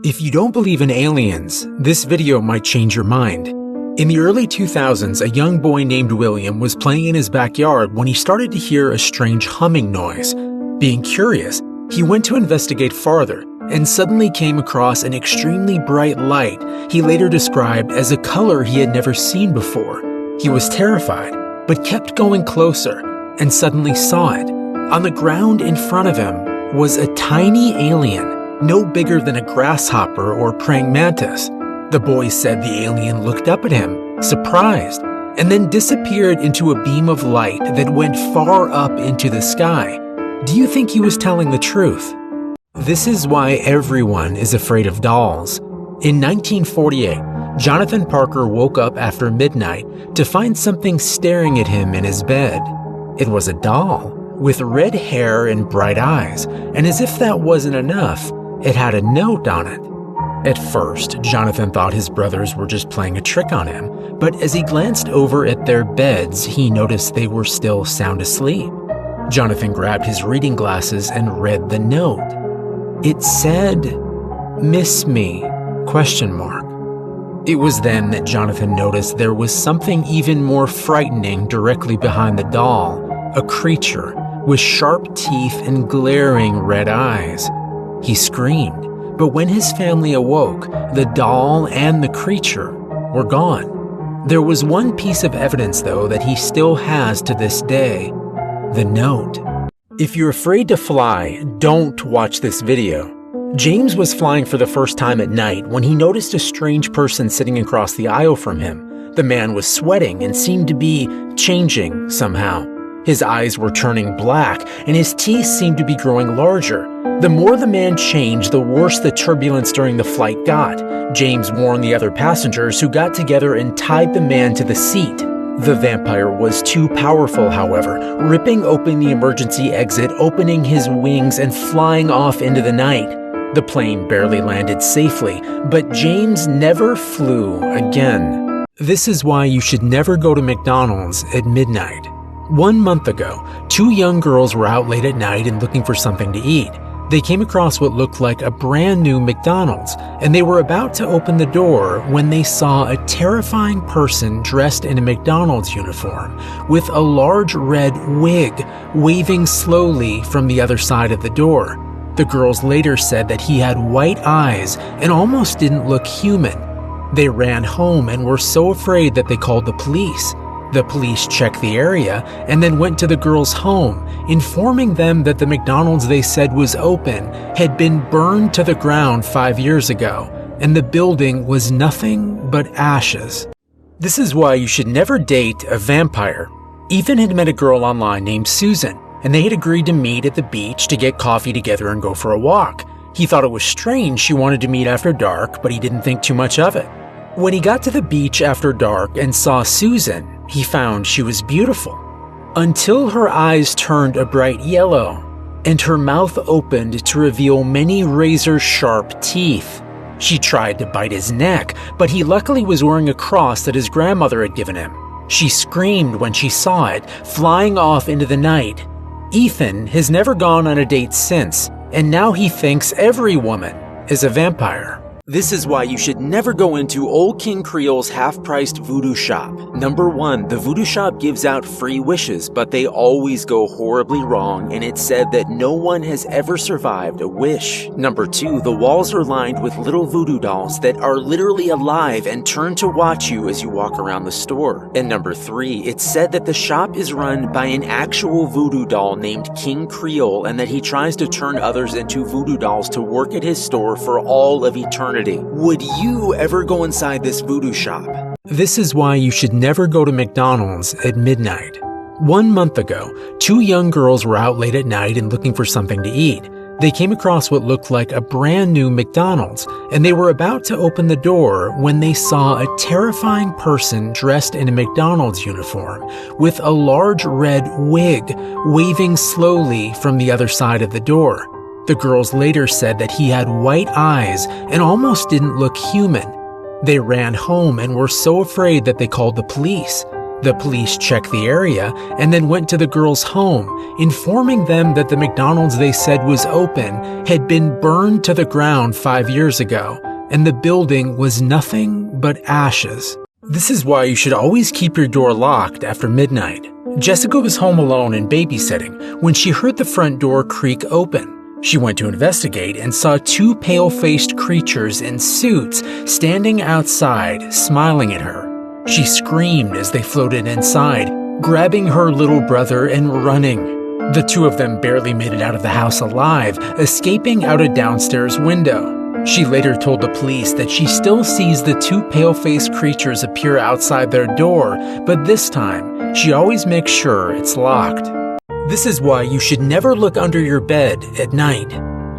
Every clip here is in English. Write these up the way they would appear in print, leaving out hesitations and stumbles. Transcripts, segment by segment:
If you don't believe in aliens, this video might change your mind. In the early 2000s, a young boy named William was playing in his backyard when he started to hear a strange humming noise. Being curious, he went to investigate farther and suddenly came across an extremely bright light he later described as a color he had never seen before. He was terrified, but kept going closer and suddenly saw it. On the ground in front of him was a tiny alien, no bigger than a grasshopper or praying mantis. The boy said the alien looked up at him, surprised, and then disappeared into a beam of light that went far up into the sky. Do you think he was telling the truth? This is why everyone is afraid of dolls. In 1948, Jonathan Parker woke up after midnight to find something staring at him in his bed. It was a doll with red hair and bright eyes, and as if that wasn't enough, it had a note on it. At first, Jonathan thought his brothers were just playing a trick on him, but as he glanced over at their beds, he noticed they were still sound asleep. Jonathan grabbed his reading glasses and read the note. It said, "Miss me?" It was then that Jonathan noticed there was something even more frightening directly behind the doll, a creature with sharp teeth and glaring red eyes. He screamed, but when his family awoke, the doll and the creature were gone. There was one piece of evidence, though, that he still has to this day: the note. If you're afraid to fly, don't watch this video. James was flying for the first time at night when he noticed a strange person sitting across the aisle from him. The man was sweating and seemed to be changing somehow. His eyes were turning black, and his teeth seemed to be growing larger. The more the man changed, the worse the turbulence during the flight got. James warned the other passengers, who got together and tied the man to the seat. The vampire was too powerful, however, ripping open the emergency exit, opening his wings, and flying off into the night. The plane barely landed safely, but James never flew again. This is why you should never go to McDonald's at midnight. 1 month ago, 2 young girls were out late at night and looking for something to eat. They came across what looked like a brand new McDonald's, and they were about to open the door when they saw a terrifying person dressed in a McDonald's uniform with a large red wig waving slowly from the other side of the door. The girls later said that he had white eyes and almost didn't look human. They ran home and were so afraid that they called the police. The police checked the area and then went to the girls' home, informing them that the McDonald's they said was open had been burned to the ground 5 years ago, and the building was nothing but ashes. This is why you should never date a vampire. Ethan had met a girl online named Susan, and they had agreed to meet at the beach to get coffee together and go for a walk. He thought it was strange she wanted to meet after dark, but he didn't think too much of it. When he got to the beach after dark and saw Susan, he found she was beautiful, until her eyes turned a bright yellow and her mouth opened to reveal many razor-sharp teeth. She tried to bite his neck, but he luckily was wearing a cross that his grandmother had given him. She screamed when she saw it, flying off into the night. Ethan has never gone on a date since, and now he thinks every woman is a vampire. This is why you should never go into Old King Creole's half-priced voodoo shop. Number 1, the voodoo shop gives out free wishes, but they always go horribly wrong, and it's said that no one has ever survived a wish. Number 2, the walls are lined with little voodoo dolls that are literally alive and turn to watch you as you walk around the store. And number 3, it's said that the shop is run by an actual voodoo doll named King Creole, and that he tries to turn others into voodoo dolls to work at his store for all of eternity. Would you ever go inside this voodoo shop? This is why you should never go to McDonald's at midnight. 1 month ago, 2 young girls were out late at night and looking for something to eat. They came across what looked like a brand new McDonald's, and they were about to open the door when they saw a terrifying person dressed in a McDonald's uniform with a large red wig waving slowly from the other side of the door. The girls later said that he had white eyes and almost didn't look human. They ran home and were so afraid that they called the police. The police checked the area and then went to the girls' home, informing them that the McDonald's they said was open had been burned to the ground 5 years ago, and the building was nothing but ashes. This is why you should always keep your door locked after midnight. Jessica was home alone and babysitting when she heard the front door creak open. She went to investigate and saw two pale-faced creatures in suits standing outside, smiling at her. She screamed as they floated inside, grabbing her little brother and running. The two of them barely made it out of the house alive, escaping out a downstairs window. She later told the police that she still sees the two pale-faced creatures appear outside their door, but this time, she always makes sure it's locked. This is why you should never look under your bed at night.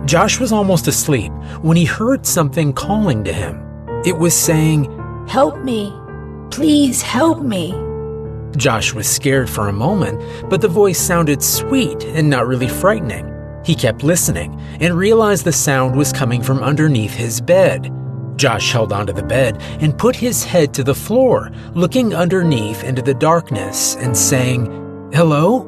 Josh was almost asleep when he heard something calling to him. It was saying, "Help me. Please help me." Josh was scared for a moment, but the voice sounded sweet and not really frightening. He kept listening and realized the sound was coming from underneath his bed. Josh held onto the bed and put his head to the floor, looking underneath into the darkness and saying, "Hello?"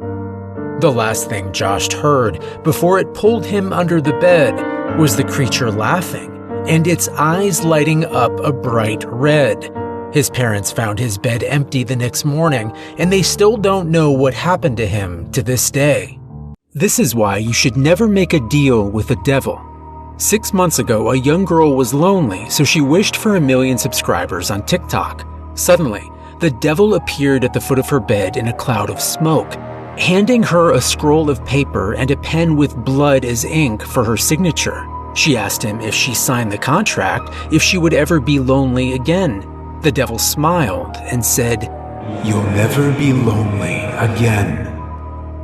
The last thing Josh heard before it pulled him under the bed was the creature laughing and its eyes lighting up a bright red. His parents found his bed empty the next morning, and they still don't know what happened to him to this day. This is why you should never make a deal with the devil. 6 months ago, a young girl was lonely, so she wished for 1 million subscribers on TikTok. Suddenly, the devil appeared at the foot of her bed in a cloud of smoke, handing her a scroll of paper and a pen with blood as ink for her signature. She asked him if she signed the contract, if she would ever be lonely again. The devil smiled and said, "You'll never be lonely again."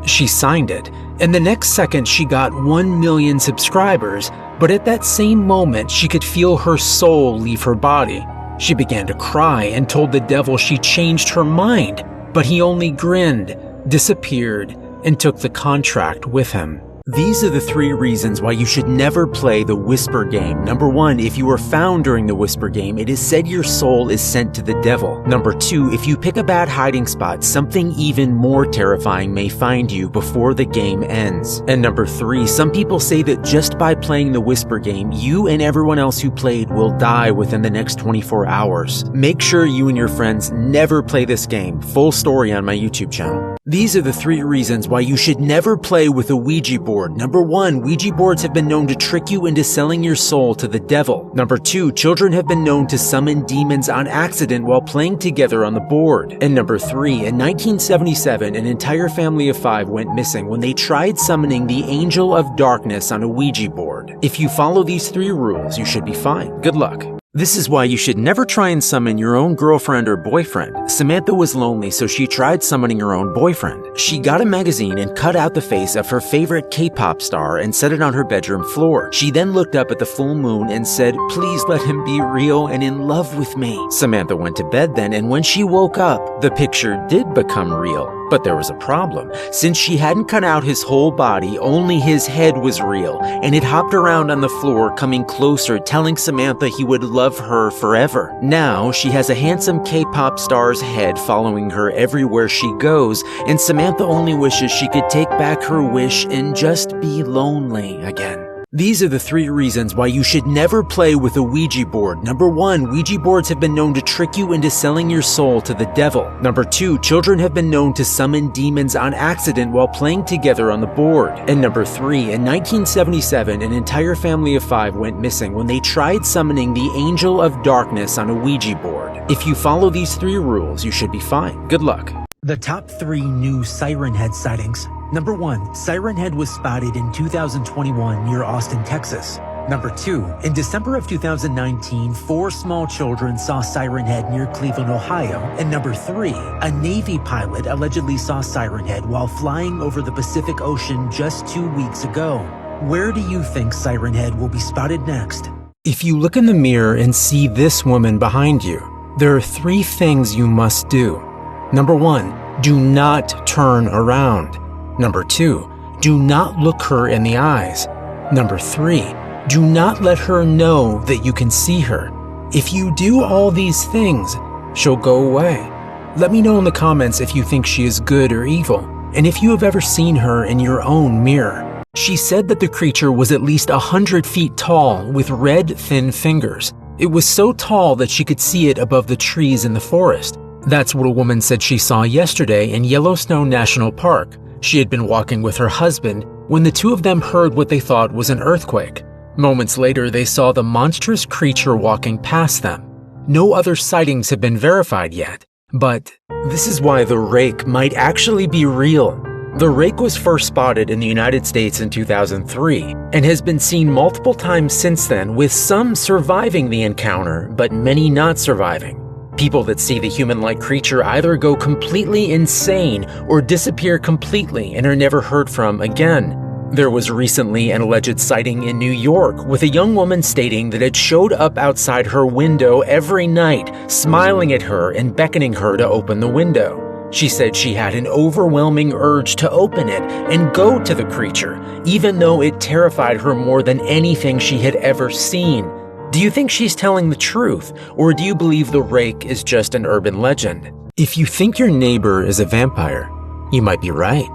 She signed it, and the next second she got 1 million subscribers, but at that same moment she could feel her soul leave her body. She began to cry and told the devil she changed her mind, but he only grinned, disappeared, and took the contract with him. These are the 3 reasons why you should never play the Whisper game. Number 1, if you are found during the Whisper game, it is said your soul is sent to the devil. Number 2, if you pick a bad hiding spot, something even more terrifying may find you before the game ends. And number 3, some people say that just by playing the Whisper game, you and everyone else who played will die within the next 24 hours. Make sure you and your friends never play this game. Full story on my YouTube channel. These are the 3 reasons why you should never play with a Ouija board. Number 1, Ouija boards have been known to trick you into selling your soul to the devil. Number 2, children have been known to summon demons on accident while playing together on the board. And number 3, in 1977, an entire family of 5 went missing when they tried summoning the Angel of Darkness on a Ouija board. If you follow these 3 rules, you should be fine. Good luck. This is why you should never try and summon your own girlfriend or boyfriend. Samantha was lonely, so she tried summoning her own boyfriend. She got a magazine and cut out the face of her favorite K-pop star and set it on her bedroom floor. She then looked up at the full moon and said, "Please let him be real and in love with me." Samantha went to bed then, and when she woke up, the picture did become real. But there was a problem. Since she hadn't cut out his whole body, only his head was real, and it hopped around on the floor, coming closer, telling Samantha he would love her forever. Now, she has a handsome K-pop star's head following her everywhere she goes, and Samantha only wishes she could take back her wish and just be lonely again. These are the 3 reasons why you should never play with a Ouija board. Number 1, Ouija boards have been known to trick you into selling your soul to the devil. Number 2, children have been known to summon demons on accident while playing together on the board. And number 3, in 1977, an entire family of 5 went missing when they tried summoning the Angel of Darkness on a Ouija board. If you follow these 3 rules, you should be fine. Good luck. The top 3 new Siren Head sightings. Number 1, Siren Head was spotted in 2021 near Austin, Texas. Number 2, in December of 2019, 4 small children saw Siren Head near Cleveland, Ohio. And number 3, a Navy pilot allegedly saw Siren Head while flying over the Pacific Ocean just 2 weeks ago. Where do you think Siren Head will be spotted next? If you look in the mirror and see this woman behind you, there are 3 things you must do. Number 1, do not turn around. Number 2, do not look her in the eyes. Number 3, do not let her know that you can see her. If you do all these things, she'll go away. Let me know in the comments if you think she is good or evil, and if you have ever seen her in your own mirror. She said that the creature was at least 100 feet tall with red, thin fingers. It was so tall that she could see it above the trees in the forest. That's what a woman said she saw yesterday in Yellowstone National Park. She had been walking with her husband when the two of them heard what they thought was an earthquake. Moments later, they saw the monstrous creature walking past them. No other sightings have been verified yet, but this is why the rake might actually be real. The rake was first spotted in the United States in 2003 and has been seen multiple times since then, with some surviving the encounter, but many not surviving. People that see the human-like creature either go completely insane or disappear completely and are never heard from again. There was recently an alleged sighting in New York with a young woman stating that it showed up outside her window every night, smiling at her and beckoning her to open the window. She said she had an overwhelming urge to open it and go to the creature, even though it terrified her more than anything she had ever seen. Do you think she's telling the truth, or do you believe the rake is just an urban legend? If you think your neighbor is a vampire, you might be right.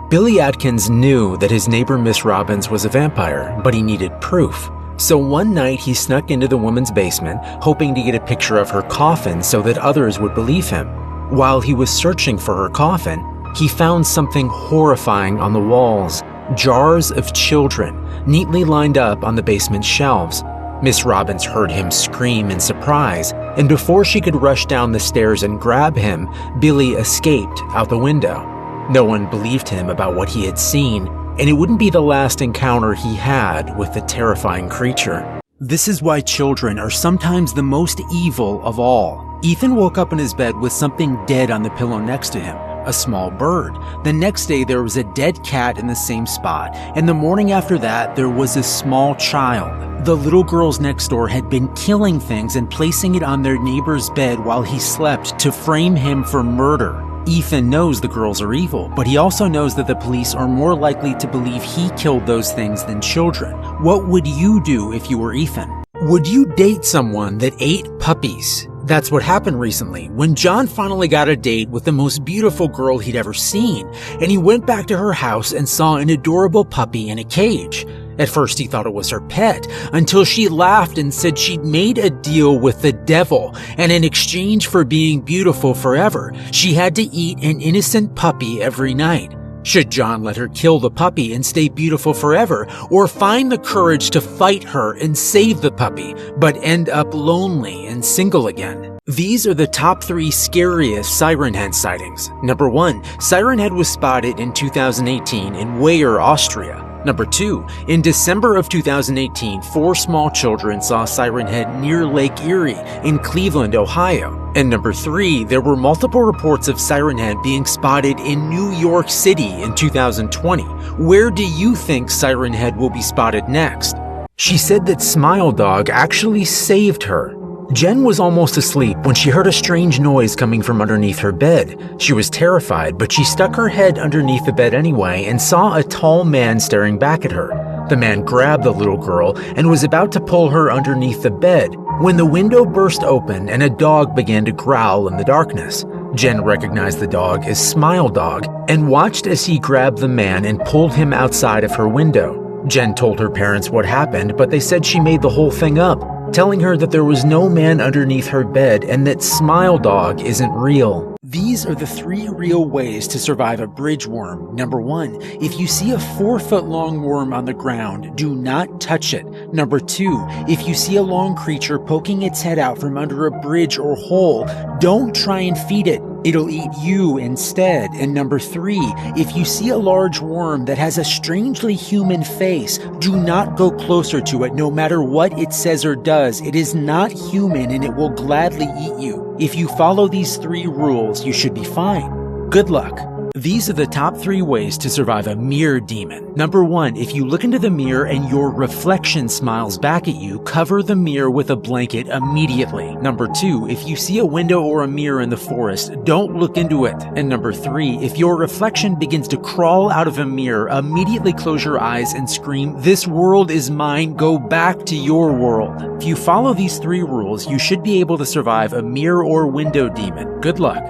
Billy Atkins knew that his neighbor Miss Robbins was a vampire, but he needed proof. So one night he snuck into the woman's basement, hoping to get a picture of her coffin so that others would believe him. While he was searching for her coffin, he found something horrifying on the walls: jars of children, neatly lined up on the basement shelves. Miss Robbins heard him scream in surprise, and before she could rush down the stairs and grab him, Billy escaped out the window. No one believed him about what he had seen, and it wouldn't be the last encounter he had with the terrifying creature. This is why children are sometimes the most evil of all. Ethan woke up in his bed with something dead on the pillow next to him, a small bird. The next day there was a dead cat in the same spot, and the morning after that there was a small child. The little girls next door had been killing things and placing it on their neighbor's bed while he slept to frame him for murder. Ethan knows the girls are evil, but he also knows that the police are more likely to believe he killed those things than children. What would you do if you were Ethan? Would you date someone that ate puppies? That's what happened recently when John finally got a date with the most beautiful girl he'd ever seen, and he went back to her house and saw an adorable puppy in a cage. At first he thought it was her pet, until she laughed and said she'd made a deal with the devil, and in exchange for being beautiful forever, she had to eat an innocent puppy every night. Should John let her kill the puppy and stay beautiful forever, or find the courage to fight her and save the puppy, but end up lonely and single again? These are the top 3 scariest Siren Head sightings. Number 1, Siren Head was spotted in 2018 in Weyer, Austria. Number 2, in December of 2018, 4 small children saw Siren Head near Lake Erie in Cleveland, Ohio. And number 3, there were multiple reports of Siren Head being spotted in New York City in 2020. Where do you think Siren Head will be spotted next? She said that Smile Dog actually saved her. Jen was almost asleep when she heard a strange noise coming from underneath her bed. She was terrified, but she stuck her head underneath the bed anyway and saw a tall man staring back at her. The man grabbed the little girl and was about to pull her underneath the bed when the window burst open and a dog began to growl in the darkness. Jen recognized the dog as Smile Dog and watched as he grabbed the man and pulled him outside of her window. Jen told her parents what happened, but they said she made the whole thing up, telling her that there was no man underneath her bed and that Smile Dog isn't real. These are the 3 real ways to survive a bridge worm. Number 1, if you see a 4-foot-long worm on the ground, do not touch it. Number 2, if you see a long creature poking its head out from under a bridge or hole, don't try and feed it. It'll eat you instead. And number 3, if you see a large worm that has a strangely human face, do not go closer to it no matter what it says or does. It is not human and it will gladly eat you. If you follow these 3 rules, you should be fine. Good luck. These are the top 3 ways to survive a mirror demon. Number 1, if you look into the mirror and your reflection smiles back at you, cover the mirror with a blanket immediately. Number 2, if you see a window or a mirror in the forest, don't look into it. And number 3, if your reflection begins to crawl out of a mirror, immediately close your eyes and scream, "This world is mine, go back to your world." If you follow these 3 rules, you should be able to survive a mirror or window demon. Good luck.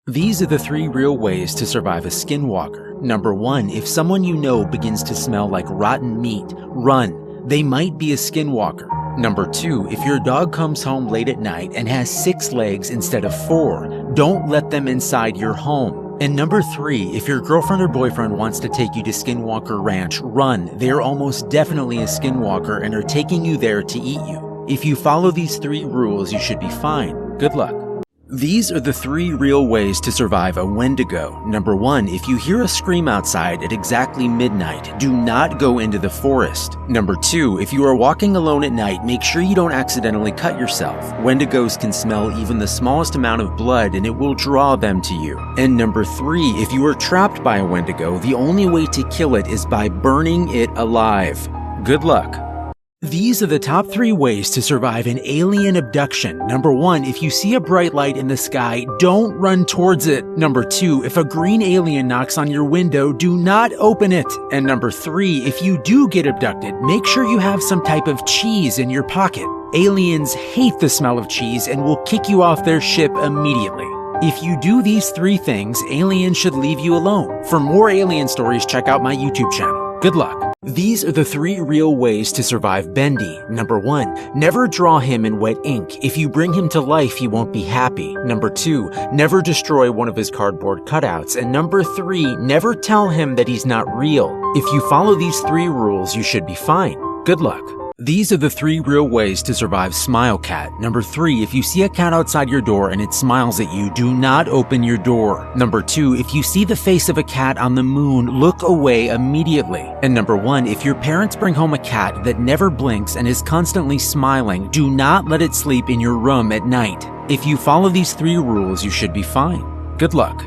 These are the 3 real ways to survive a skinwalker. Number 1, if someone you know begins to smell like rotten meat, run. They might be a skinwalker. Number 2, if your dog comes home late at night and has 6 legs instead of 4, don't let them inside your home. And number 3, if your girlfriend or boyfriend wants to take you to Skinwalker Ranch, run. They're almost definitely a skinwalker and are taking you there to eat you. If you follow these 3 rules, you should be fine. Good luck. These are the 3 real ways to survive a Wendigo. Number 1, if you hear a scream outside at exactly midnight, do not go into the forest. Number 2, if you are walking alone at night, make sure you don't accidentally cut yourself. Wendigos can smell even the smallest amount of blood and it will draw them to you. And number 3, if you are trapped by a Wendigo, the only way to kill it is by burning it alive. Good luck. These are the top 3 ways to survive an alien abduction. Number 1, if you see a bright light in the sky, don't run towards it. Number 2, if a green alien knocks on your window, do not open it. And number 3, if you do get abducted, make sure you have some type of cheese in your pocket. Aliens hate the smell of cheese and will kick you off their ship immediately. If you do these 3 things, aliens should leave you alone. For more alien stories, check out my YouTube channel. Good luck. These are the 3 real ways to survive Bendy. Number 1, never draw him in wet ink. If you bring him to life, he won't be happy. Number 2, never destroy one of his cardboard cutouts. And number 3, never tell him that he's not real. If you follow these 3 rules, you should be fine. Good luck. These are the 3 real ways to survive Smile Cat. Number 3, if you see a cat outside your door and it smiles at you, do not open your door. Number 2, if you see the face of a cat on the moon, look away immediately. And number 1, if your parents bring home a cat that never blinks and is constantly smiling, do not let it sleep in your room at night. If you follow these 3 rules, you should be fine. Good luck.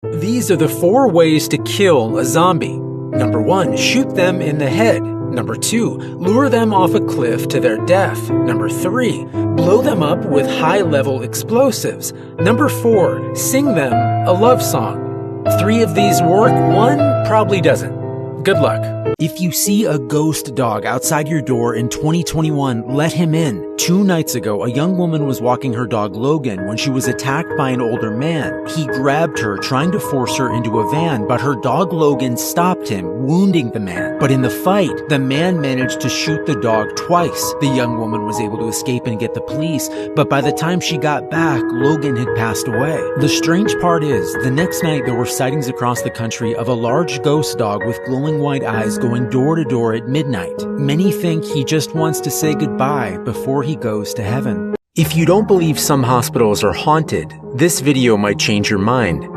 These are the 4 ways to kill a zombie. Number 1, shoot them in the head. Number 2, lure them off a cliff to their death. Number 3, blow them up with high-level explosives. Number 4, sing them a love song. 3 of these work, 1 probably doesn't. Good luck. If you see a ghost dog outside your door in 2021, let him in. 2 nights ago, a young woman was walking her dog Logan when she was attacked by an older man. He grabbed her, trying to force her into a van, but her dog Logan stopped him, wounding the man. But in the fight, the man managed to shoot the dog twice. The young woman was able to escape and get the police, but by the time she got back, Logan had passed away. The strange part is, the next night there were sightings across the country of a large ghost dog with glowing white eyes going door to door at midnight. Many think he just wants to say goodbye before he goes to heaven. If you don't believe some hospitals are haunted, this video might change your mind.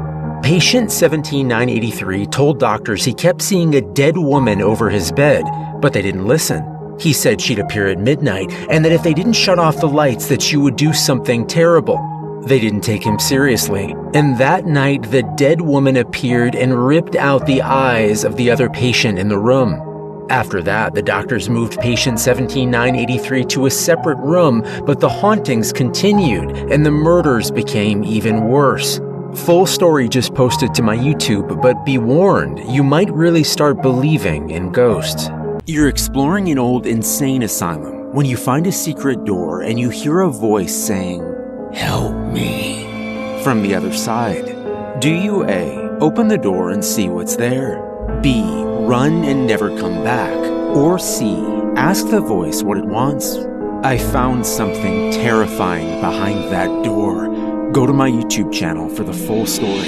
Patient 17983 told doctors he kept seeing a dead woman over his bed, but they didn't listen. He said she'd appear at midnight, and that if they didn't shut off the lights that she would do something terrible. They didn't take him seriously, and that night the dead woman appeared and ripped out the eyes of the other patient in the room. After that, the doctors moved patient 17983 to a separate room, but the hauntings continued, and the murders became even worse. Full story just posted to my YouTube, but be warned, you might really start believing in ghosts. You're exploring an old insane asylum when you find a secret door and you hear a voice saying, "Help me," from the other side. Do you A, open the door and see what's there? B, run and never come back? Or C, ask the voice what it wants? I found something terrifying behind that door. Go to my YouTube channel for the full story.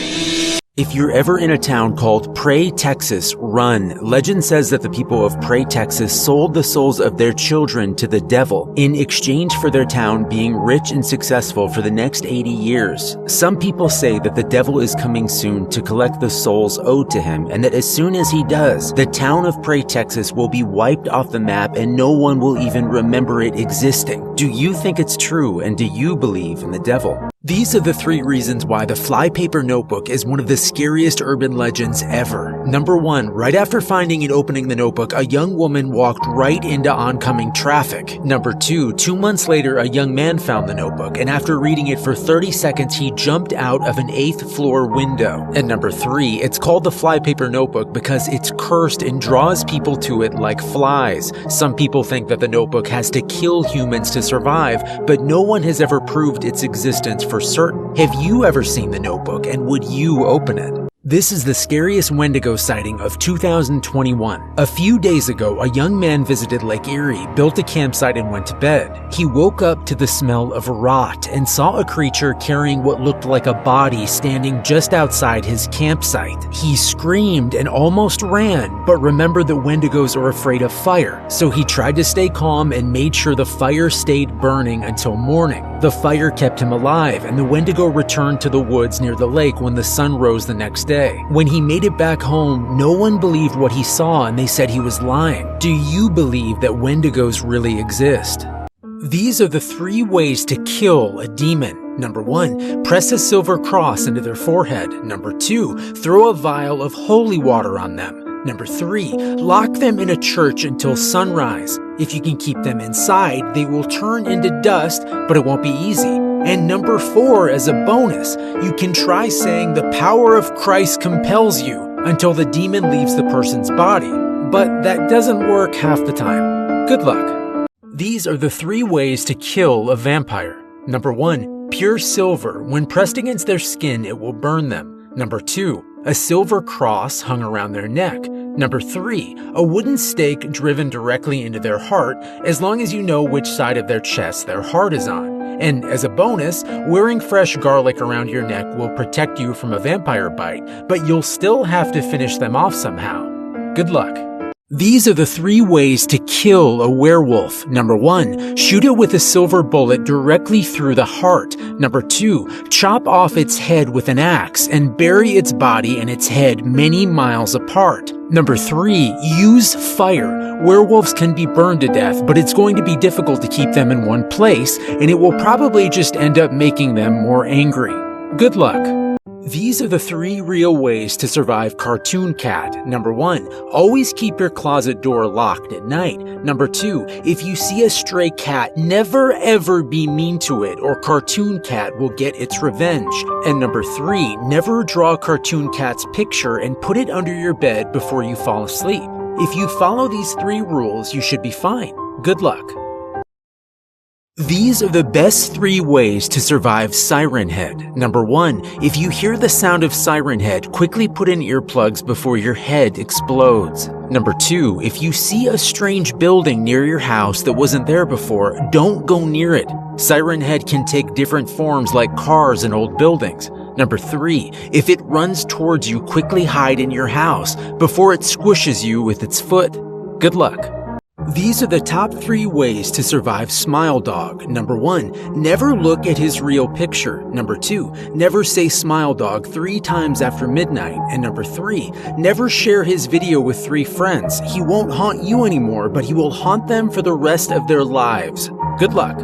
If you're ever in a town called Prey, Texas, run. Legend says that the people of Prey, Texas sold the souls of their children to the devil in exchange for their town being rich and successful for the next 80 years. Some people say that the devil is coming soon to collect the souls owed to him, and that as soon as he does, the town of Prey, Texas will be wiped off the map and no one will even remember it existing. Do you think it's true, and do you believe in the devil? These are the 3 reasons why the flypaper notebook is one of the scariest urban legends ever. Number 1, right after finding and opening the notebook, a young woman walked right into oncoming traffic. Number 2, 2 months later, a young man found the notebook, and after reading it for 30 seconds, he jumped out of an 8th floor window. And number 3, it's called the flypaper notebook because it's cursed and draws people to it like flies. Some people think that the notebook has to kill humans to survive, but no one has ever proved its existence for certain. Have you ever seen the Notebook, and would you open it? This is the scariest Wendigo sighting of 2021. A few days ago, a young man visited Lake Erie, built a campsite, and went to bed. He woke up to the smell of rot and saw a creature carrying what looked like a body standing just outside his campsite. He screamed and almost ran, but remembered that Wendigos are afraid of fire, so he tried to stay calm and made sure the fire stayed burning until morning. The fire kept him alive, and the Wendigo returned to the woods near the lake when the sun rose the next day. When he made it back home, no one believed what he saw, and they said he was lying. Do you believe that Wendigos really exist? These are the 3 ways to kill a demon. Number 1, press a silver cross into their forehead. Number 2, throw a vial of holy water on them. Number 3, lock them in a church until sunrise. If you can keep them inside, they will turn into dust, but it won't be easy. And number 4, as a bonus, you can try saying the power of Christ compels you until the demon leaves the person's body. But that doesn't work half the time. Good luck. These are the 3 ways to kill a vampire. Number 1, pure silver. When pressed against their skin, it will burn them. Number 2, a silver cross hung around their neck. Number 3, a wooden stake driven directly into their heart, as long as you know which side of their chest their heart is on. And as a bonus, wearing fresh garlic around your neck will protect you from a vampire bite, but you'll still have to finish them off somehow. Good luck. These are the 3 ways to kill a werewolf. Number 1, shoot it with a silver bullet directly through the heart. Number 2, chop off its head with an axe and bury its body and its head many miles apart. Number 3, use fire. Werewolves can be burned to death, but it's going to be difficult to keep them in one place, and it will probably just end up making them more angry. Good luck. These are the 3 real ways to survive Cartoon Cat. Number 1, always keep your closet door locked at night. Number 2, if you see a stray cat, never ever be mean to it, or Cartoon Cat will get its revenge. And number 3, never draw Cartoon Cat's picture and put it under your bed before you fall asleep. If you follow these 3 rules, you should be fine. Good luck. These are the best 3 ways to survive Siren Head. Number 1, if you hear the sound of Siren Head, quickly put in earplugs before your head explodes. Number 2, if you see a strange building near your house that wasn't there before, don't go near it. Siren Head can take different forms like cars and old buildings. Number 3, if it runs towards you, quickly hide in your house before it squishes you with its foot. Good luck. These are the top 3 ways to survive Smile Dog. Number 1, never look at his real picture. Number 2, never say Smile Dog 3 times after midnight. And number 3, never share his video with 3 friends. He won't haunt you anymore, but he will haunt them for the rest of their lives. Good luck.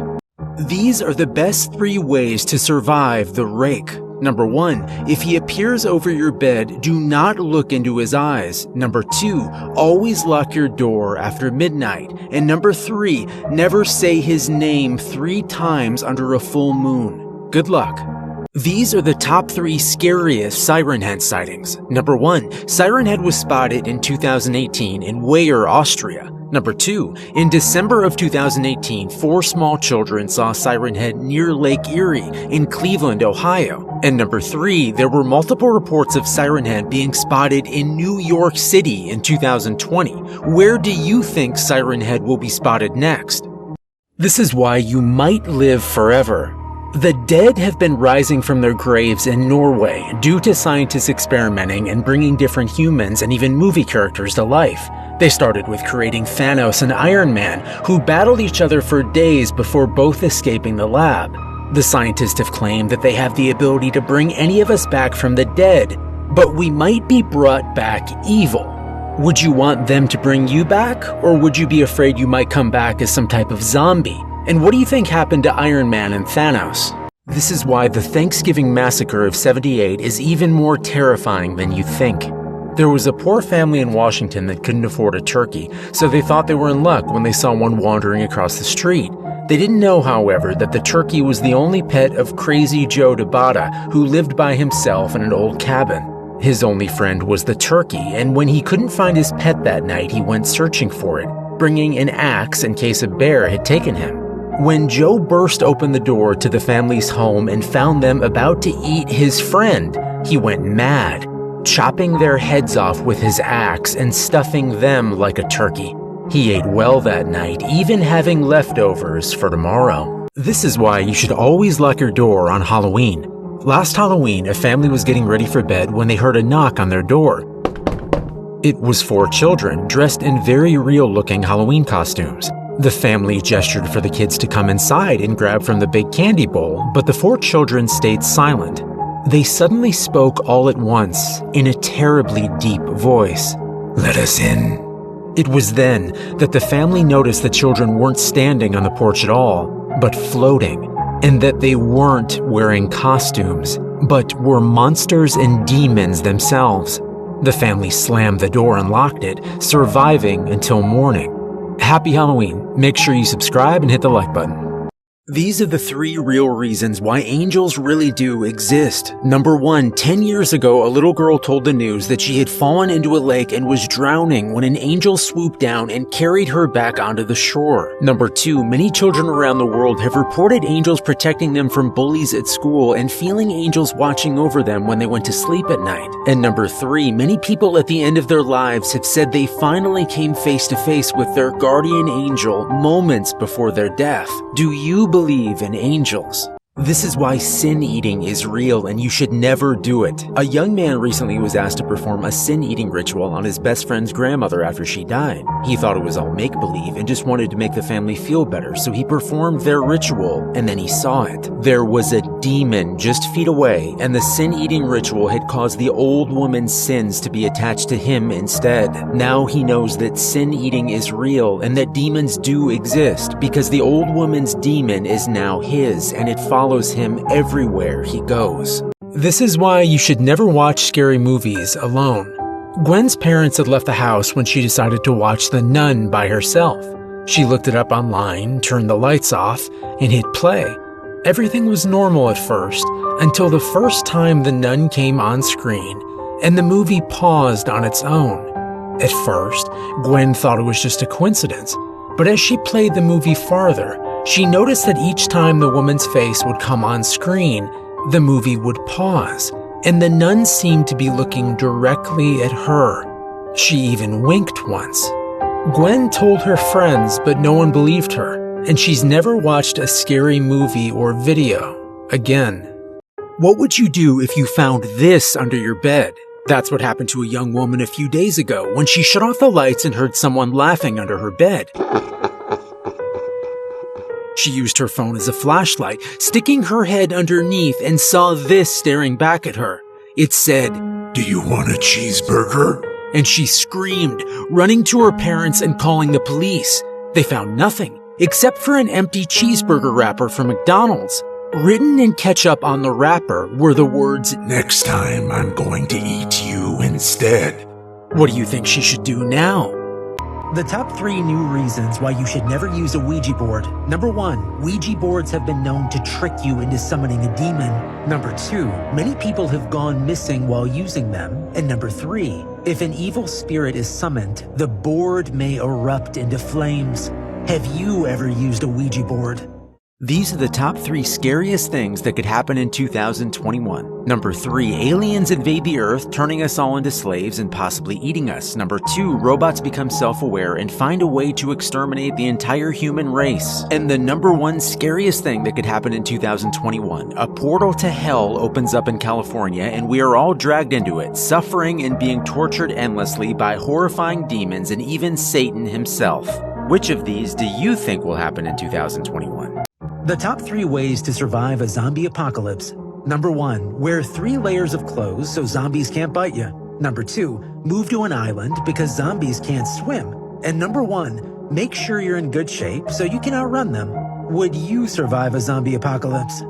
These are the best 3 ways to survive the Rake. Number 1, if he appears over your bed, do not look into his eyes. Number 2, always lock your door after midnight. And number 3, never say his name 3 times under a full moon. Good luck. These are the top 3 scariest Siren Head sightings. Number 1, Siren Head was spotted in 2018 in Weyer, Austria. Number 2, in December of 2018, 4 small children saw Siren Head near Lake Erie in Cleveland, Ohio. And number 3, there were multiple reports of Siren Head being spotted in New York City in 2020. Where do you think Siren Head will be spotted next? This is why you might live forever. The dead have been rising from their graves in Norway due to scientists experimenting and bringing different humans and even movie characters to life. They started with creating Thanos and Iron Man, who battled each other for days before both escaping the lab. The scientists have claimed that they have the ability to bring any of us back from the dead, but we might be brought back evil. Would you want them to bring you back, or would you be afraid you might come back as some type of zombie? And what do you think happened to Iron Man and Thanos? This is why the Thanksgiving Massacre of '78 is even more terrifying than you think. There was a poor family in Washington that couldn't afford a turkey, so they thought they were in luck when they saw one wandering across the street. They didn't know, however, that the turkey was the only pet of Crazy Joe DeBata, who lived by himself in an old cabin. His only friend was the turkey, and when he couldn't find his pet that night, he went searching for it, bringing an axe in case a bear had taken him. When Joe burst open the door to the family's home and found them about to eat his friend, he went mad, chopping their heads off with his axe and stuffing them like a turkey. He ate well that night, even having leftovers for tomorrow. This is why you should always lock your door on Halloween. Last Halloween, a family was getting ready for bed when they heard a knock on their door. It was 4 children dressed in very real-looking Halloween costumes. The family gestured for the kids to come inside and grab from the big candy bowl, but the 4 children stayed silent. They suddenly spoke all at once, in a terribly deep voice. Let us in. It was then that the family noticed the children weren't standing on the porch at all, but floating, and that they weren't wearing costumes, but were monsters and demons themselves. The family slammed the door and locked it, surviving until morning. Happy Halloween. Make sure you subscribe and hit the like button. These are the 3 real reasons why angels really do exist. Number 1, 10 years ago, a little girl told the news that she had fallen into a lake and was drowning when an angel swooped down and carried her back onto the shore. Number 2, many children around the world have reported angels protecting them from bullies at school and feeling angels watching over them when they went to sleep at night. And number 3, many people at the end of their lives have said they finally came face to face with their guardian angel moments before their death. Do you believe in angels? This is why sin-eating is real and you should never do it. A young man recently was asked to perform a sin-eating ritual on his best friend's grandmother after she died. He thought it was all make-believe and just wanted to make the family feel better, so he performed their ritual and then he saw it. There was a demon just feet away, and the sin-eating ritual had caused the old woman's sins to be attached to him instead. Now he knows that sin-eating is real and that demons do exist because the old woman's demon is now his and it follows him everywhere he goes. This is why you should never watch scary movies alone. Gwen's parents had left the house when she decided to watch The Nun by herself. She looked it up online, turned the lights off, and hit play. Everything was normal at first, until the first time The Nun came on screen, and the movie paused on its own. At first, Gwen thought it was just a coincidence, but as she played the movie farther, she noticed that each time the woman's face would come on screen, the movie would pause, and the nun seemed to be looking directly at her. She even winked once. Gwen told her friends, but no one believed her, and she's never watched a scary movie or video again. What would you do if you found this under your bed? That's what happened to a young woman a few days ago when she shut off the lights and heard someone laughing under her bed. She used her phone as a flashlight, sticking her head underneath, and saw this staring back at her. It said, Do you want a cheeseburger? And she screamed, running to her parents and calling the police. They found nothing, except for an empty cheeseburger wrapper from McDonald's. Written in ketchup on the wrapper were the words, Next time I'm going to eat you instead. What do you think she should do now? The top 3 new reasons why you should never use a Ouija board. Number 1, Ouija boards have been known to trick you into summoning a demon. Number 2, many people have gone missing while using them. And number 3, if an evil spirit is summoned, the board may erupt into flames. Have you ever used a Ouija board? These are the top 3 scariest things that could happen in 2021. Number 3, aliens invade the Earth, turning us all into slaves and possibly eating us. Number 2, robots become self-aware and find a way to exterminate the entire human race. And the number 1 scariest thing that could happen in 2021, a portal to hell opens up in California and we are all dragged into it, suffering and being tortured endlessly by horrifying demons and even Satan himself. Which of these do you think will happen in 2021? The top 3 ways to survive a zombie apocalypse. Number 1, wear 3 layers of clothes so zombies can't bite you. Number 2, move to an island because zombies can't swim. And number 1, make sure you're in good shape so you can outrun them. Would you survive a zombie apocalypse?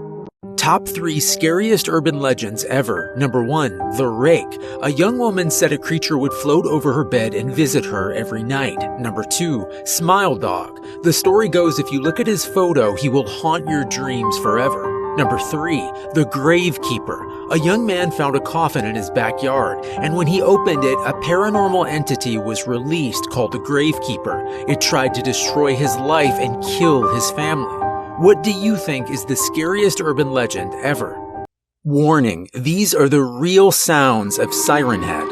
Top 3 scariest urban legends ever. Number 1, the rake. A young woman said a creature would float over her bed and visit her every night. Number 2, smile dog. The story goes if you look at his photo, he will haunt your dreams forever. Number 3, the gravekeeper. A young man found a coffin in his backyard, and when he opened it, a paranormal entity was released called the gravekeeper. It tried to destroy his life and kill his family. What do you think is the scariest urban legend ever? Warning, these are the real sounds of Siren Head.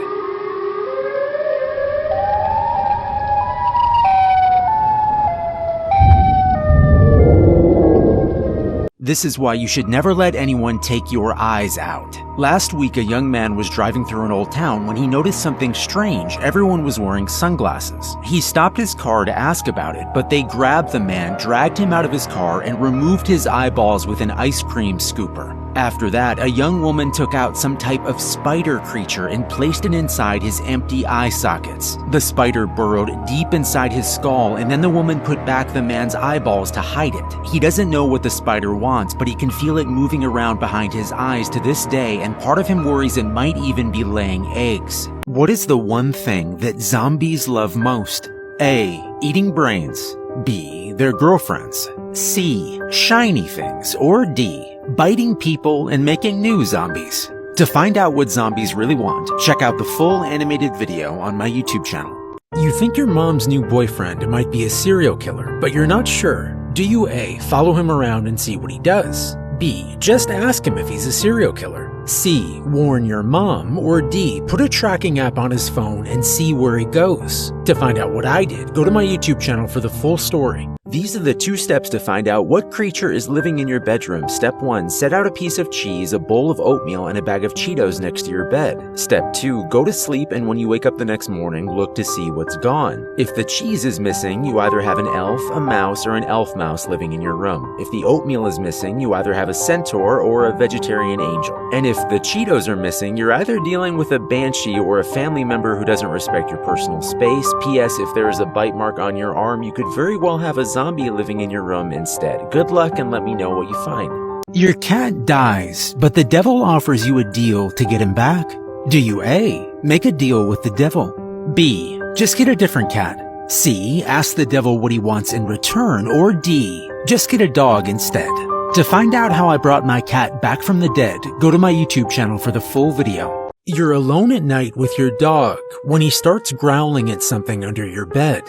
This is why you should never let anyone take your eyes out. Last week, a young man was driving through an old town when he noticed something strange. Everyone was wearing sunglasses. He stopped his car to ask about it, but they grabbed the man, dragged him out of his car, and removed his eyeballs with an ice cream scooper. After that, a young woman took out some type of spider creature and placed it inside his empty eye sockets. The spider burrowed deep inside his skull, and then the woman put back the man's eyeballs to hide it. He doesn't know what the spider wants, but he can feel it moving around behind his eyes to this day, and part of him worries it might even be laying eggs. What is the one thing that zombies love most? A. Eating brains. B. Their girlfriends. C. Shiny things. Or D. Biting people and making new zombies. To find out what zombies really want, check out the full animated video on my YouTube channel. You think your mom's new boyfriend might be a serial killer, but you're not sure. Do you A. Follow him around and see what he does? B. Just ask him if he's a serial killer? C. Warn your mom? Or D. Put a tracking app on his phone and see where he goes? To find out what I did, go to my YouTube channel for the full story. These are the 2 steps to find out what creature is living in your bedroom. Step 1. Set out a piece of cheese, a bowl of oatmeal, and a bag of Cheetos next to your bed. Step 2. Go to sleep, and when you wake up the next morning, look to see what's gone. If the cheese is missing, you either have an elf, a mouse, or an elf mouse living in your room. If the oatmeal is missing, you either have a centaur or a vegetarian angel. And if the Cheetos are missing, you're either dealing with a banshee or a family member who doesn't respect your personal space. P.S. If there is a bite mark on your arm, you could very well have a zombie living in your room instead. Good luck and let me know what you find. Your cat dies, but the devil offers you a deal to get him back. Do you A. Make a deal with the devil? B. Just get a different cat? C. Ask the devil what he wants in return? Or D. Just get a dog instead? To find out how I brought my cat back from the dead, go to my YouTube channel for the full video. You're alone at night with your dog when he starts growling at something under your bed.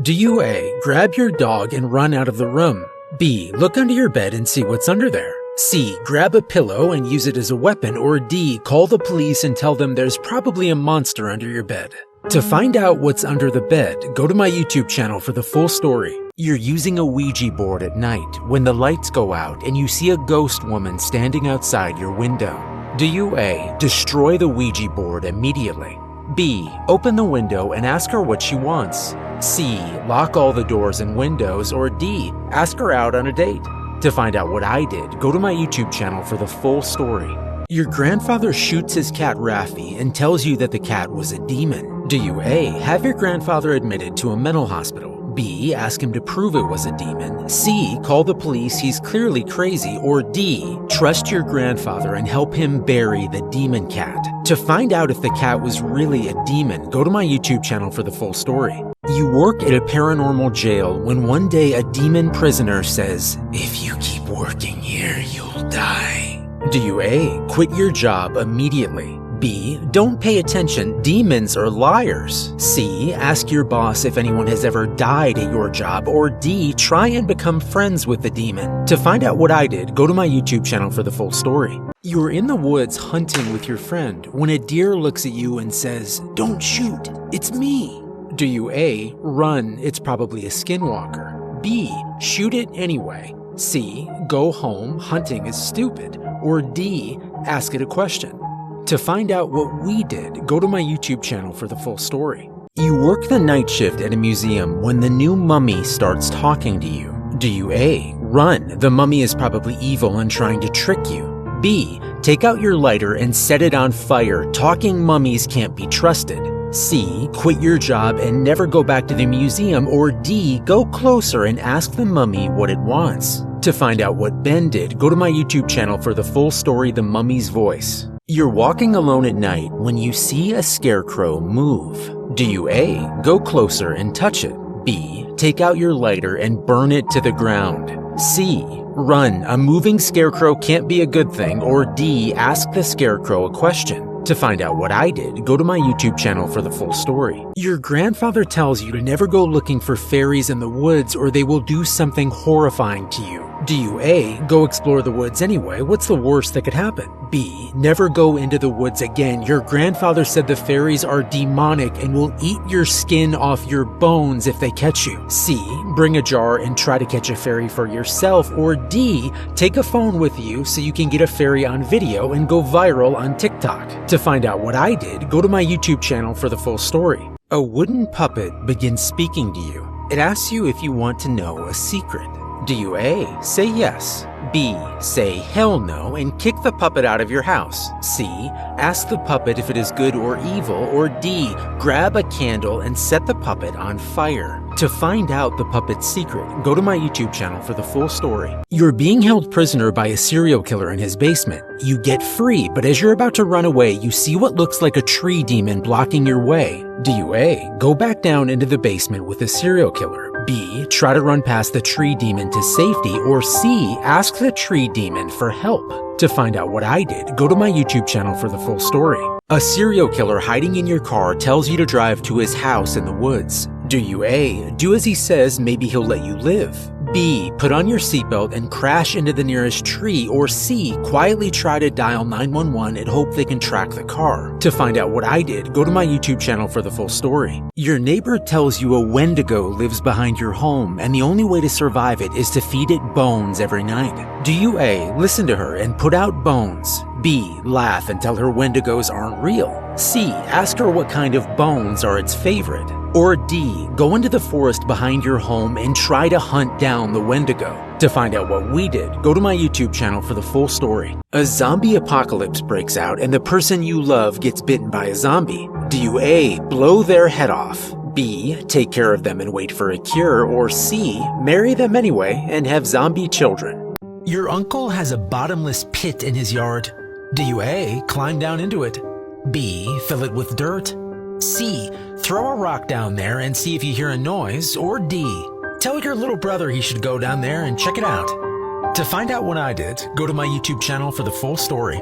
Do you A. Grab your dog and run out of the room? B. Look under your bed and see what's under there? C. Grab a pillow and use it as a weapon? Or D. Call the police and tell them there's probably a monster under your bed? To find out what's under the bed, go to my YouTube channel for the full story. You're using a Ouija board at night when the lights go out and you see a ghost woman standing outside your window. Do you A. Destroy the Ouija board immediately? B. Open the window and ask her what she wants? C. Lock all the doors and windows? Or D. Ask her out on a date? To find out what I did, go to my YouTube channel for the full story. Your grandfather shoots his cat Raffi and tells you that the cat was a demon. Do you A. Have your grandfather admitted to a mental hospital? B. Ask him to prove it was a demon? C. Call the police, he's clearly crazy? Or D. Trust your grandfather and help him bury the demon cat? To find out if the cat was really a demon, go to my YouTube channel for the full story. You work at a paranormal jail when one day a demon prisoner says, "If you keep working here, you'll die." Do you A. Quit your job immediately? B. Don't pay attention, demons are liars? C. Ask your boss if anyone has ever died at your job? Or D. Try and become friends with the demon? To find out what I did, go to my YouTube channel for the full story. You're in the woods hunting with your friend when a deer looks at you and says, "Don't shoot, it's me." Do you A. Run, it's probably a skinwalker? B. Shoot it anyway? C. Go home, hunting is stupid? Or D. Ask it a question? To find out what we did, go to my YouTube channel for the full story. You work the night shift at a museum when the new mummy starts talking to you. Do you A. Run, the mummy is probably evil and trying to trick you? B. Take out your lighter and set it on fire, talking mummies can't be trusted? C. Quit your job and never go back to the museum? Or D. Go closer and ask the mummy what it wants? To find out what Ben did, go to my YouTube channel for the full story, The Mummy's Voice. You're walking alone at night when you see a scarecrow move. Do you A. Go closer and touch it? B. Take out your lighter and burn it to the ground? C. Run, a moving scarecrow can't be a good thing? Or D. Ask the scarecrow a question? To find out what I did, go to my YouTube channel for the full story. Your grandfather tells you to never go looking for fairies in the woods or they will do something horrifying to you. Do you A, go explore the woods anyway? What's the worst that could happen? B, never go into the woods again. Your grandfather said the fairies are demonic and will eat your skin off your bones if they catch you. C, bring a jar and try to catch a fairy for yourself. Or D, take a phone with you so you can get a fairy on video and go viral on TikTok. To find out what I did, go to my YouTube channel for the full story. A wooden puppet begins speaking to you. It asks you if you want to know a secret. Do you A, say yes, B, say hell no and kick the puppet out of your house, C, ask the puppet if it is good or evil, or D, grab a candle and set the puppet on fire? To find out the puppet's secret, go to my YouTube channel for the full story. You're being held prisoner by a serial killer in his basement. You get free, but as you're about to run away, you see what looks like a tree demon blocking your way. Do you A, go back down into the basement with the serial killer? B, try to run past the tree demon to safety, or C, ask the tree demon for help? To find out what I did, go to my YouTube channel for the full story. A serial killer hiding in your car tells you to drive to his house in the woods. Do you A, do as he says, maybe he'll let you live? B, put on your seatbelt and crash into the nearest tree, or C, quietly try to dial 911 and hope they can track the car? To find out what I did, go to my YouTube channel for the full story. Your neighbor tells you a Wendigo lives behind your home and the only way to survive it is to feed it bones every night. Do you A, listen to her and put out bones? B, laugh and tell her Wendigos aren't real? C, ask her what kind of bones are its favorite? Or D, go into the forest behind your home and try to hunt down the Wendigo? To find out what we did, go to my YouTube channel for the full story. A zombie apocalypse breaks out and the person you love gets bitten by a zombie. Do you A, blow their head off? B, take care of them and wait for a cure? Or C, marry them anyway and have zombie children? Your uncle has a bottomless pit in his yard. Do you A, climb down into it? B, fill it with dirt? C, throw a rock down there and see if you hear a noise? Or D, tell your little brother he should go down there and check it out? To find out what I did, go to my YouTube channel for the full story.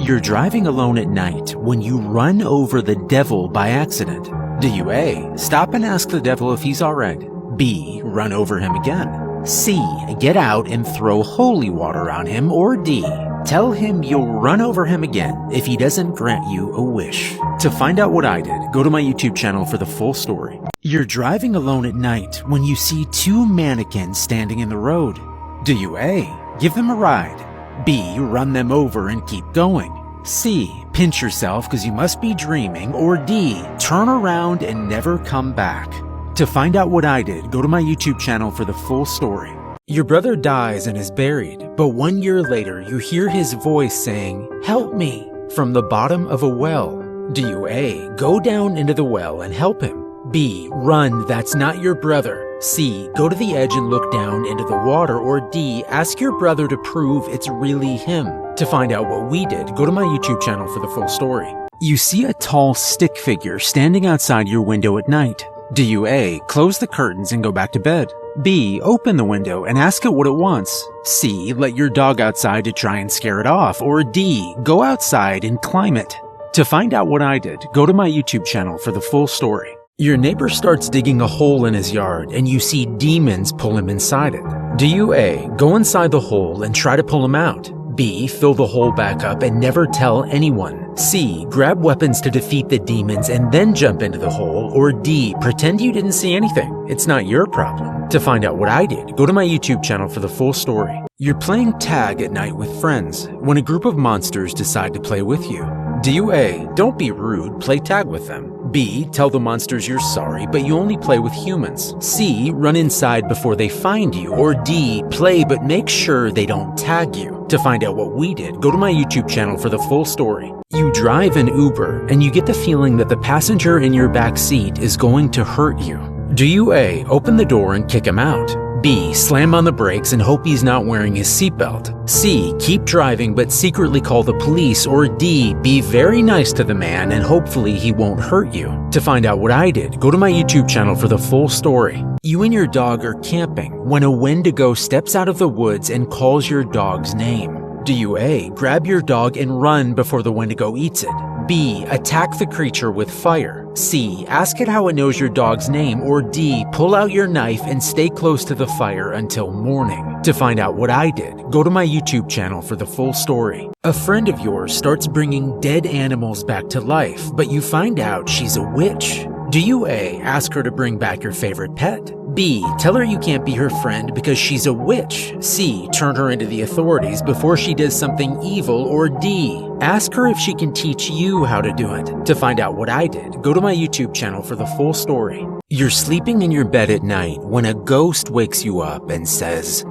You're driving alone at night when you run over the devil by accident. Do you A, stop and ask the devil if he's alright? B, run over him again? C, get out and throw holy water on him? Or D, tell him you'll run over him again if he doesn't grant you a wish? To find out what I did, go to my YouTube channel for the full story. You're driving alone at night when you see two mannequins standing in the road. Do you A, give them a ride? B, run them over and keep going? C, pinch yourself because you must be dreaming? Or D, turn around and never come back? To find out what I did, go to my YouTube channel for the full story. Your brother dies and is buried, but 1 year later you hear his voice saying, "Help me," from the bottom of a well. Do you A, go down into the well and help him? B, run, that's not your brother? C, go to the edge and look down into the water? Or D, ask your brother to prove it's really him? To find out what we did, go to my YouTube channel for the full story. You see a tall stick figure standing outside your window at night. Do you A, close the curtains and go back to bed? B, open the window and ask it what it wants? C, let your dog outside to try and scare it off? Or D, go outside and climb it? To find out what I did, go to my YouTube channel for the full story. Your neighbor starts digging a hole in his yard and you see demons pull him inside it. Do you A, go inside the hole and try to pull him out? B, fill the hole back up and never tell anyone? C, grab weapons to defeat the demons and then jump into the hole? Or D, pretend you didn't see anything? It's not your problem. To find out what I did, go to my YouTube channel for the full story. You're playing tag at night with friends when a group of monsters decide to play with you. Do you A, don't be rude, play tag with them? B, tell the monsters you're sorry, but you only play with humans? C, run inside before they find you? Or D, play but make sure they don't tag you? To find out what we did, go to my YouTube channel for the full story. You drive an Uber and you get the feeling that the passenger in your back seat is going to hurt you. Do you A, open the door and kick him out? B, slam on the brakes and hope he's not wearing his seatbelt? C, keep driving but secretly call the police? Or D, be very nice to the man and hopefully he won't hurt you? To find out what I did, go to my YouTube channel for the full story. You and your dog are camping when a Wendigo steps out of the woods and calls your dog's name. Do you A, grab your dog and run before the Wendigo eats it? B, attack the creature with fire? C, ask it how it knows your dog's name? Or D, pull out your knife and stay close to the fire until morning? To find out what I did, go to my YouTube channel for the full story. A friend of yours starts bringing dead animals back to life, but you find out she's a witch. Do you A, ask her to bring back your favorite pet? B, tell her you can't be her friend because she's a witch? C, turn her into the authorities before she does something evil? Or D, ask her if she can teach you how to do it? To find out what I did, go to my YouTube channel for the full story. You're sleeping in your bed at night when a ghost wakes you up and says,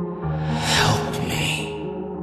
"Help me."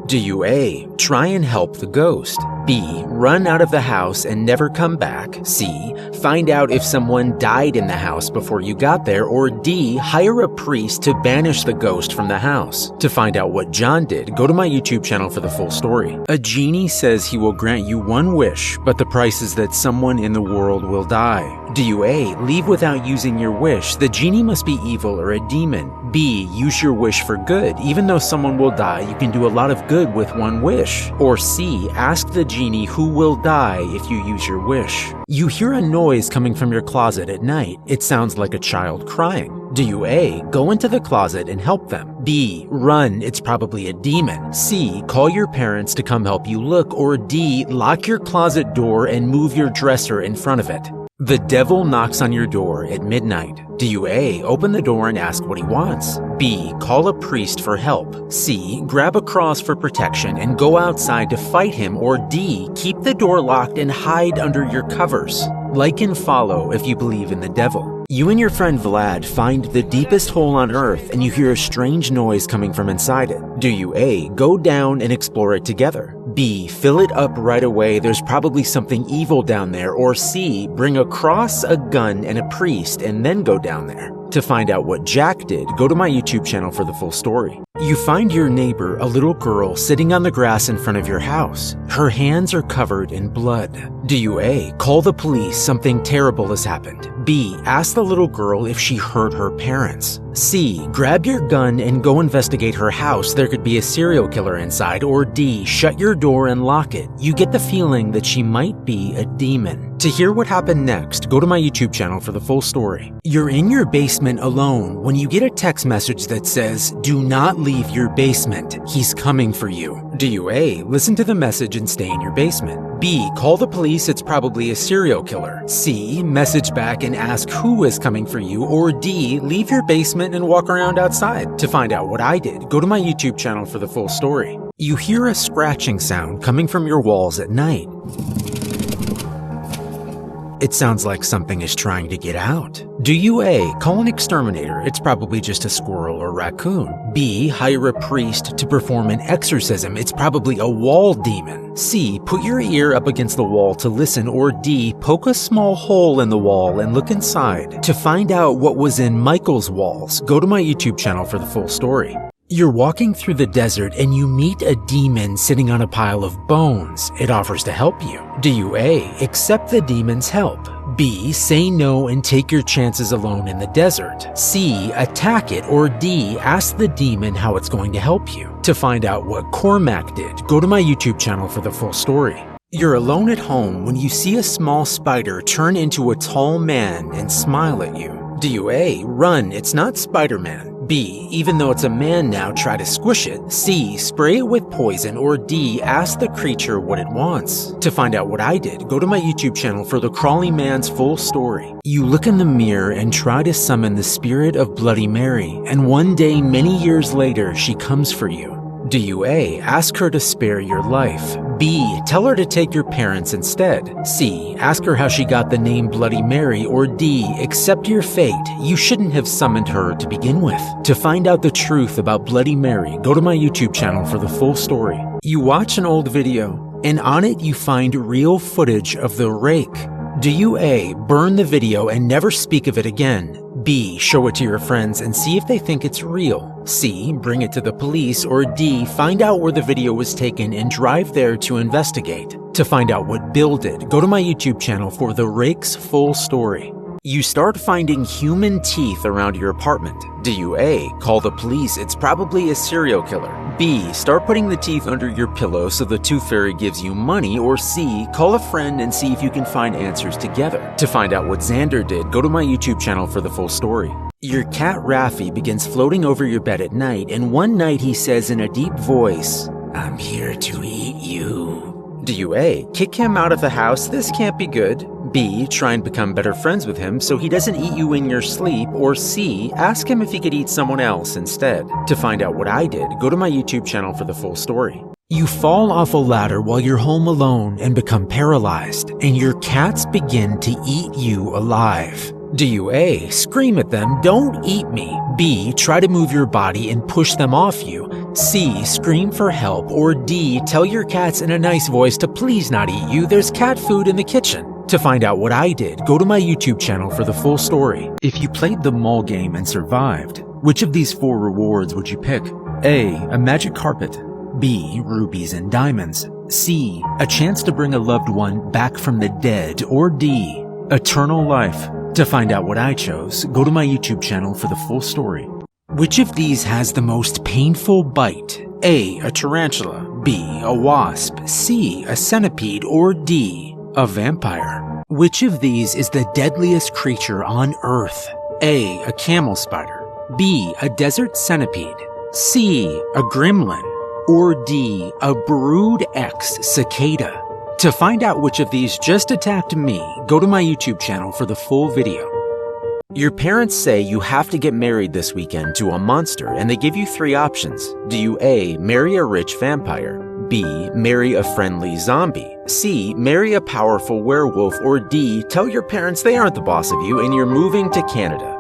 Do you A, try and help the ghost? B, run out of the house and never come back? C, find out if someone died in the house before you got there? Or D, hire a priest to banish the ghost from the house? To find out what John did, go to my YouTube channel for the full story. A genie says he will grant you one wish, but the price is that someone in the world will die. Do you A, leave without using your wish? The genie must be evil or a demon. B, use your wish for good. Even though someone will die, you can do a lot of good with one wish. Or C, ask the genie who will die if you use your wish. You hear a noise coming from your closet at night. It sounds like a child crying. Do you A, go into the closet and help them? B, run, it's probably a demon. C, call your parents to come help you look? Or D, lock your closet door and move your dresser in front of it? The devil knocks on your door at midnight. Do you A, open the door and ask what he wants? B, call a priest for help? C, grab a cross for protection and go outside to fight him? Or D, keep the door locked and hide under your covers? Like and follow if you believe in the devil. You and your friend Vlad find the deepest hole on Earth and you hear a strange noise coming from inside it. Do you A, go down and explore it together? B, fill it up right away, there's probably something evil down there? Or C, bring a cross, a gun, and a priest and then go down there? To find out what Jack did, go to my YouTube channel for the full story. You find your neighbor, a little girl, sitting on the grass in front of your house. Her hands are covered in blood. Do you A, call the police, something terrible has happened? B, ask the little girl if she hurt her parents? C, grab your gun and go investigate her house, there could be a serial killer inside? Or D, shut your door and lock it, you get the feeling that she might be a demon? To hear what happened next, go to my YouTube channel for the full story. You're in your basement alone when you get a text message that says, "Do not leave your basement, he's coming for you." Do you A, listen to the message and stay in your basement? B, call the police, it's probably a serial killer? C, message back and ask who is coming for you? Or D, leave your basement and walk around outside? To find out what I did, go to my YouTube channel for the full story. You hear a scratching sound coming from your walls at night. It sounds like something is trying to get out. Do you A, call an exterminator, it's probably just a squirrel or raccoon? B, hire a priest to perform an exorcism, it's probably a wall demon? C, put your ear up against the wall to listen? Or D, poke a small hole in the wall and look inside? To find out what was in Michael's walls, go to my YouTube channel for the full story. You're walking through the desert and you meet a demon sitting on a pile of bones. It offers to help you. Do you A, accept the demon's help? B, say no and take your chances alone in the desert? C, attack it? Or D, ask the demon how it's going to help you? To find out what Cormac did, go to my YouTube channel for the full story. You're alone at home when you see a small spider turn into a tall man and smile at you. Do you A, run, it's not Spider-Man? B, even though it's a man now, try to squish it? C, spray it with poison? Or D, ask the creature what it wants? To find out what I did, go to my YouTube channel for the Crawly Man's full story. You look in the mirror and try to summon the spirit of Bloody Mary, and one day many years later she comes for you. Do you A, ask her to spare your life? B, tell her to take your parents instead? C, ask her how she got the name Bloody Mary? Or D, accept your fate, you shouldn't have summoned her to begin with? To find out the truth about Bloody Mary, go to my YouTube channel for the full story. You watch an old video, and on it you find real footage of the rake. Do you A, burn the video and never speak of it again? B, show it to your friends and see if they think it's real? C, bring it to the police? Or D, find out where the video was taken and drive there to investigate? To find out what Bill did, go to my YouTube channel for the rake's full story. You start finding human teeth around your apartment. Do you A, call the police, it's probably a serial killer? B, start putting the teeth under your pillow so the tooth fairy gives you money? Or C, call a friend and see if you can find answers together? To find out what Xander did, go to my YouTube channel for the full story. Your cat Raffi begins floating over your bed at night, and one night he says in a deep voice, "I'm here to eat you." Do you A, kick him out of the house, this can't be good? B, try and become better friends with him so he doesn't eat you in your sleep? Or C, ask him if he could eat someone else instead? To find out what I did, go to my YouTube channel for the full story. You fall off a ladder while you're home alone and become paralyzed, and your cats begin to eat you alive. Do you A, scream at them, "Don't eat me"? B, try to move your body and push them off you? C, scream for help? Or D, tell your cats in a nice voice to please not eat you, there's cat food in the kitchen? To find out what I did, go to my YouTube channel for the full story. If you played the mall game and survived, which of these 4 rewards would you pick? A, a magic carpet. B, rubies and diamonds. C, a chance to bring a loved one back from the dead. Or D, eternal life. To find out what I chose, go to my YouTube channel for the full story. Which of these has the most painful bite? A, a tarantula. B, a wasp. C, a centipede. Or D, a vampire? Which of these is the deadliest creature on Earth? A, a camel spider. B, a desert centipede. C, a gremlin. Or D, a Brood X cicada? To find out which of these just attacked me, go to my YouTube channel for the full video. Your parents say you have to get married this weekend to a monster, and they give you 3 options. Do you A, marry a rich vampire? B, marry a friendly zombie? C, marry a powerful werewolf? Or D, tell your parents they aren't the boss of you and you're moving to Canada?